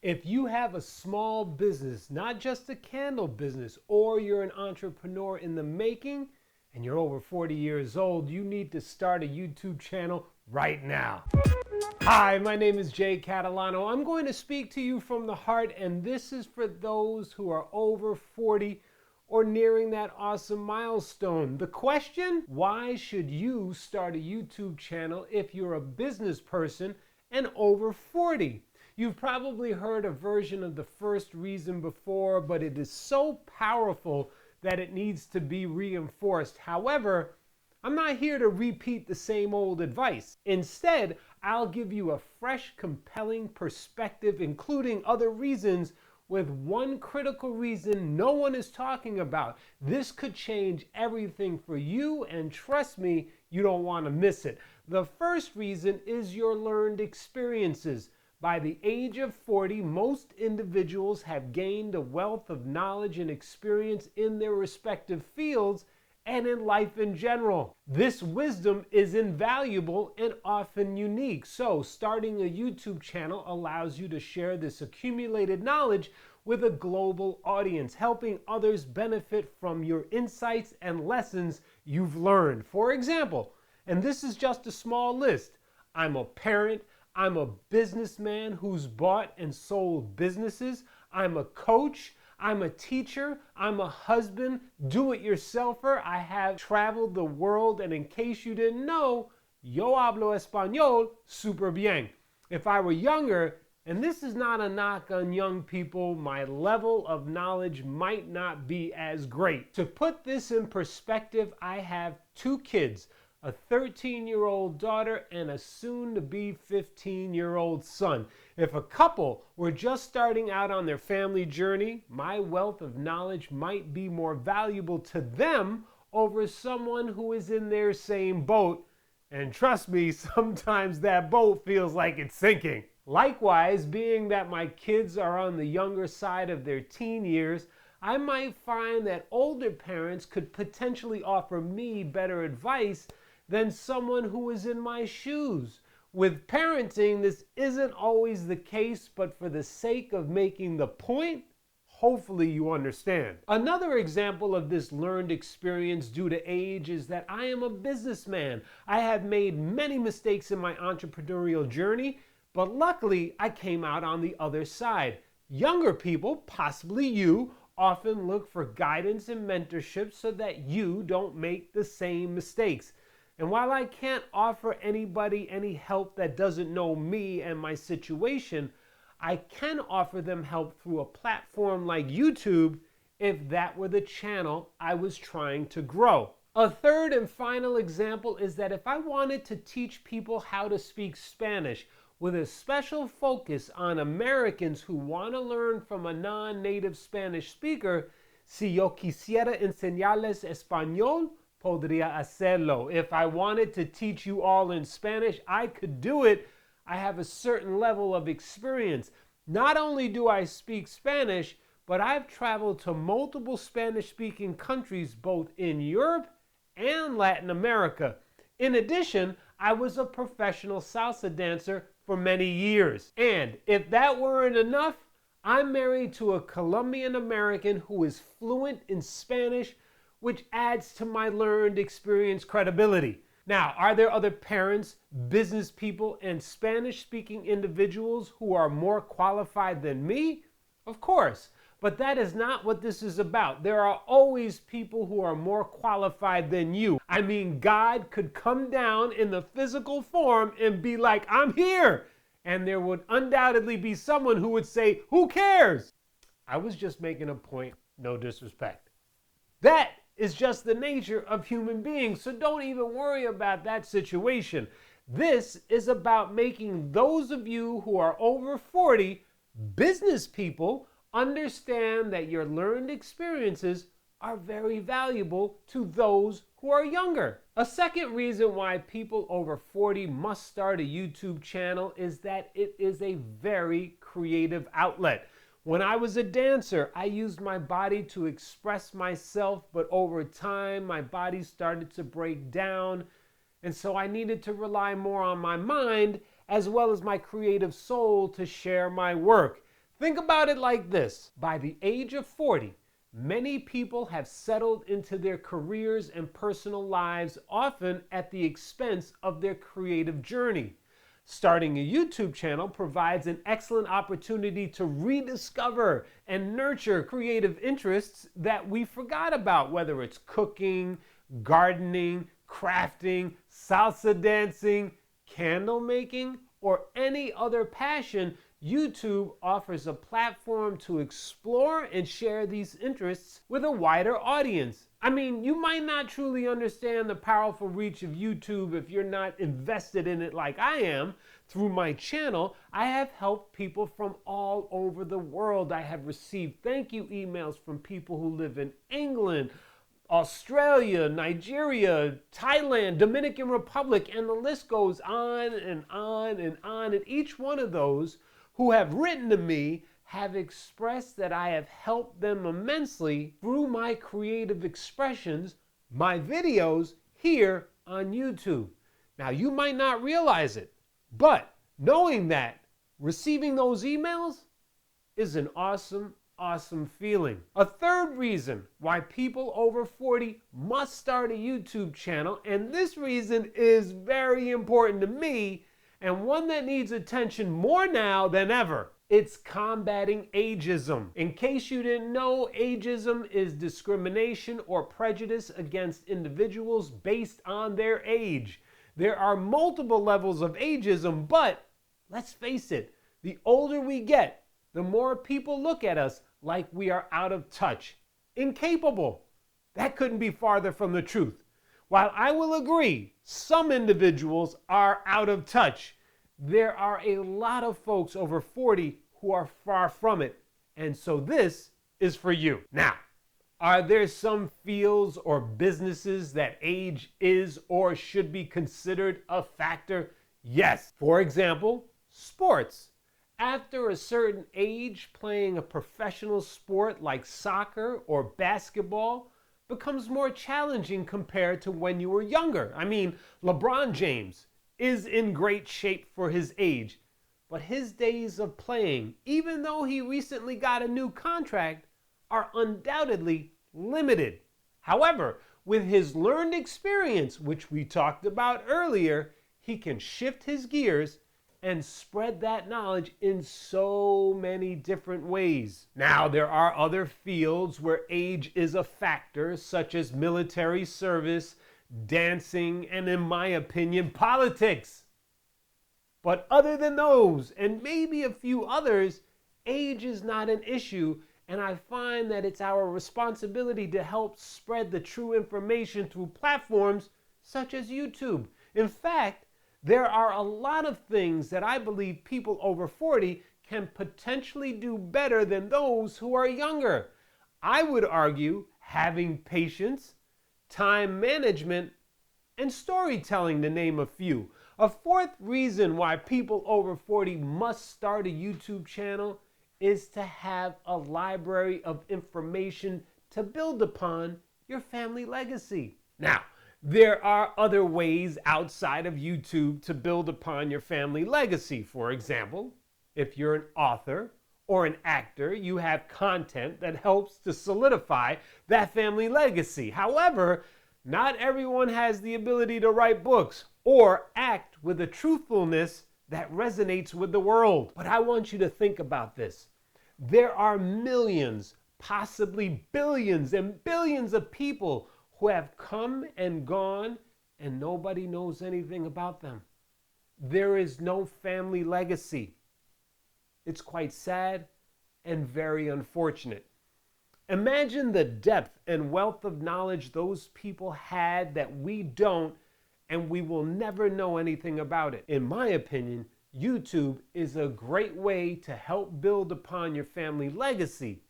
If you have a small business, not just a candle business, or you're an entrepreneur in the making and you're over 40 years old, you need to start a YouTube channel right now. Hi, my name is Jay Catalano. I'm going to speak to you from the heart, and this is for those who are over 40 or nearing that awesome milestone. The question: why should you start a YouTube channel if you're a business person and over 40? You've probably heard a version of the first reason before, but it is so powerful that it needs to be reinforced. However, I'm not here to repeat the same old advice. Instead, I'll give you a fresh, compelling perspective, including other reasons, with one critical reason no one is talking about. This could change everything for you, and trust me, you don't want to miss it. The first reason is your learned experiences. By the age of 40, most individuals have gained a wealth of knowledge and experience in their respective fields and in life in general. This wisdom is invaluable and often unique. So, starting a YouTube channel allows you to share this accumulated knowledge with a global audience, helping others benefit from your insights and lessons you've learned. For example, and this is just a small list, I'm a parent, I'm a businessman who's bought and sold businesses, I'm a coach, I'm a teacher, I'm a husband, do-it-yourselfer, I have traveled the world, and in case you didn't know, yo hablo español súper bien. If I were younger, and this is not a knock on young people, my level of knowledge might not be as great. To put this in perspective, I have 2 kids, a 13-year-old daughter and a soon-to-be 15-year-old son. If a couple were just starting out on their family journey, my wealth of knowledge might be more valuable to them over someone who is in their same boat. And trust me, sometimes that boat feels like it's sinking. Likewise, being that my kids are on the younger side of their teen years, I might find that older parents could potentially offer me better advice than someone who is in my shoes. With parenting, this isn't always the case, but for the sake of making the point, hopefully you understand. Another example of this learned experience due to age is that I am a businessman. I have made many mistakes in my entrepreneurial journey, but luckily I came out on the other side. Younger people, possibly you, often look for guidance and mentorship so that you don't make the same mistakes. And while I can't offer anybody any help that doesn't know me and my situation, I can offer them help through a platform like YouTube if that were the channel I was trying to grow. A third and final example is that if I wanted to teach people how to speak Spanish with a special focus on Americans who want to learn from a non-native Spanish speaker, si yo quisiera enseñarles español, podría hacerlo. If I wanted to teach you all in Spanish, I could do it. I have a certain level of experience. Not only do I speak Spanish, but I've traveled to multiple Spanish-speaking countries both in Europe and Latin America. In addition, I was a professional salsa dancer for many years. And if that weren't enough, I'm married to a Colombian American who is fluent in Spanish, which adds to my learned experience credibility. Now, are there other parents, business people, and Spanish-speaking individuals who are more qualified than me? Of course, but that is not what this is about. There are always people who are more qualified than you. I mean, God could come down in the physical form and be like, I'm here. And there would undoubtedly be someone who would say, who cares? I was just making a point, no disrespect. That is just the nature of human beings, so don't even worry about that situation. This is about making those of you who are over 40, business people, understand that your learned experiences are very valuable to those who are younger. A second reason why people over 40 must start a YouTube channel is that it is a very creative outlet. When I was a dancer, I used my body to express myself, but over time, my body started to break down, and so I needed to rely more on my mind as well as my creative soul to share my work. Think about it like this. By the age of 40, many people have settled into their careers and personal lives, often at the expense of their creative journey. Starting a YouTube channel provides an excellent opportunity to rediscover and nurture creative interests that we forgot about, whether it's cooking, gardening, crafting, salsa dancing, candle making, or any other passion. YouTube offers a platform to explore and share these interests with a wider audience. I mean, you might not truly understand the powerful reach of YouTube if you're not invested in it like I am. Through my channel, I have helped people from all over the world. I have received thank you emails from people who live in England, Australia, Nigeria, Thailand, Dominican Republic, and the list goes on and on and on. And each one of those who have written to me have expressed that I have helped them immensely through my creative expressions, my videos here on YouTube. Now, you might not realize it, but knowing that, receiving those emails is an awesome, awesome feeling. A third reason why people over 40 must start a YouTube channel, and this reason is very important to me, and one that needs attention more now than ever. It's combating ageism. In case you didn't know, ageism is discrimination or prejudice against individuals based on their age. There are multiple levels of ageism, but let's face it, the older we get, the more people look at us like we are out of touch, incapable. That couldn't be farther from the truth. While I will agree, some individuals are out of touch, there are a lot of folks over 40 who are far from it. And so this is for you. Now, are there some fields or businesses that age is or should be considered a factor? Yes. For example, sports. After a certain age, playing a professional sport like soccer or basketball becomes more challenging compared to when you were younger. I mean, LeBron James is in great shape for his age, but his days of playing, even though he recently got a new contract, are undoubtedly limited. However, with his learned experience, which we talked about earlier, he can shift his gears and spread that knowledge in so many different ways. Now, there are other fields where age is a factor, such as military service, dancing, and in my opinion, politics. But other than those, and maybe a few others, age is not an issue, and I find that it's our responsibility to help spread the true information through platforms such as YouTube. In fact, there are a lot of things that I believe people over 40 can potentially do better than those who are younger. I would argue having patience, time management, and storytelling, to name a few. A fourth reason why people over 40 must start a YouTube channel is to have a library of information to build upon your family legacy. Now, there are other ways outside of YouTube to build upon your family legacy. For example, if you're an author or an actor, you have content that helps to solidify that family legacy. However, not everyone has the ability to write books or act with a truthfulness that resonates with the world. But I want you to think about this. There are millions, possibly billions and billions of people who have come and gone and nobody knows anything about them. There is no family legacy. It's quite sad and very unfortunate. Imagine the depth and wealth of knowledge those people had that we don't, and we will never know anything about it. In my opinion, YouTube is a great way to help build upon your family legacy.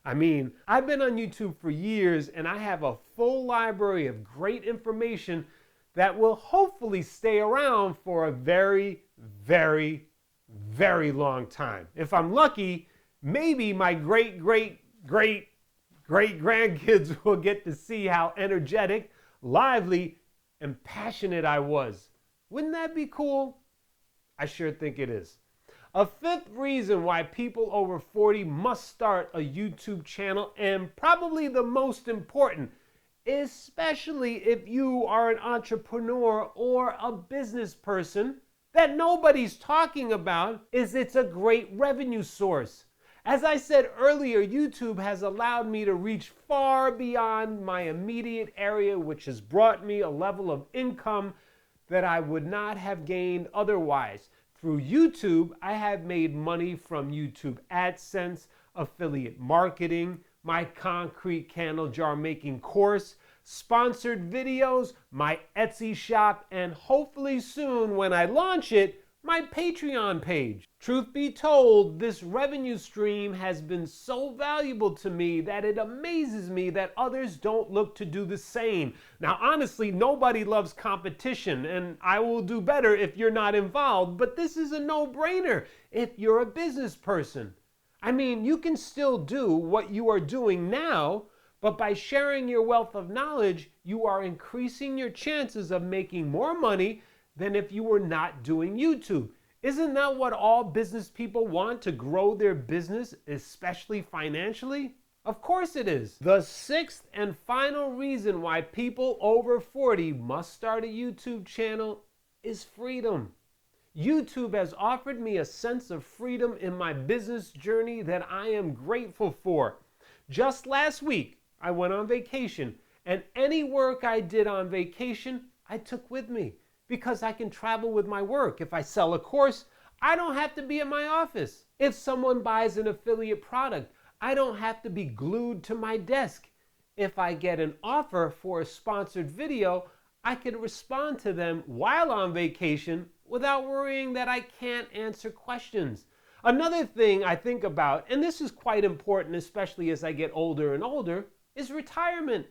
I mean, I've been on YouTube for years and I have a full library of great information that will hopefully stay around for a very, very, very long time. If I'm lucky, maybe my great-great-great-great-grandkids will get to see how energetic, lively, and passionate I was. Wouldn't that be cool? I sure think it is. A fifth reason why people over 40 must start a YouTube channel, and probably the most important, especially if you are an entrepreneur or a business person, that nobody's talking about, is it's a great revenue source. As I said earlier, YouTube has allowed me to reach far beyond my immediate area, which has brought me a level of income that I would not have gained otherwise. Through YouTube, I have made money from YouTube AdSense, affiliate marketing, my concrete candle jar making course, sponsored videos, my Etsy shop, and hopefully soon when I launch it, my Patreon page. Truth be told, this revenue stream has been so valuable to me that it amazes me that others don't look to do the same. Now, honestly, nobody loves competition, and I will do better if you're not involved, but this is a no-brainer if you're a business person. I mean, you can still do what you are doing now, but by sharing your wealth of knowledge, you are increasing your chances of making more money than if you were not doing YouTube. Isn't that what all business people want, to grow their business, especially financially? Of course it is. The sixth and final reason why people over 40 must start a YouTube channel is freedom. YouTube has offered me a sense of freedom in my business journey that I am grateful for. Just last week, I went on vacation, and any work I did on vacation, I took with me, because I can travel with my work. If I sell a course, I don't have to be in my office. If someone buys an affiliate product, I don't have to be glued to my desk. If I get an offer for a sponsored video, I can respond to them while on vacation without worrying that I can't answer questions. Another thing I think about, and this is quite important, especially as I get older and older, is retirement.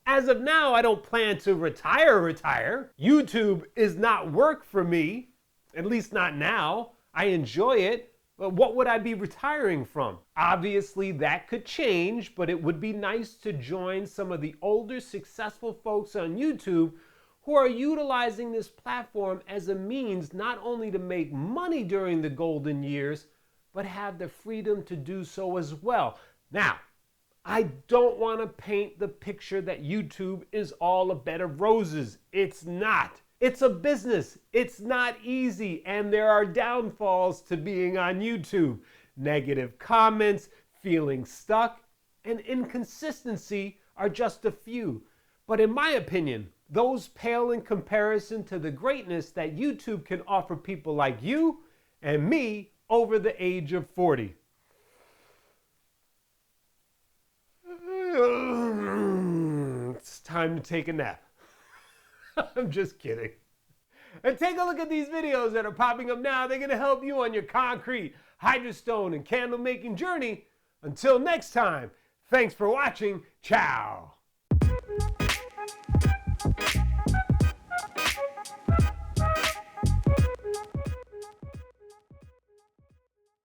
As of now, I don't plan to retire. YouTube is not work for me, at least not now. I enjoy it, but what would I be retiring from? Obviously, that could change, but it would be nice to join some of the older, successful folks on YouTube who are utilizing this platform as a means not only to make money during the golden years, but have the freedom to do so as well. Now, I don't want to paint the picture that YouTube is all a bed of roses. It's not. It's a business. It's not easy, and there are downfalls to being on YouTube. Negative comments, feeling stuck, and inconsistency are just a few. But in my opinion, those pale in comparison to the greatness that YouTube can offer people like you and me over the age of 40. It's time to take a nap. I'm just kidding. And take a look at these videos that are popping up now. They're going to help you on your concrete, hydrostone, and candle making journey. Until next time, thanks for watching. Ciao.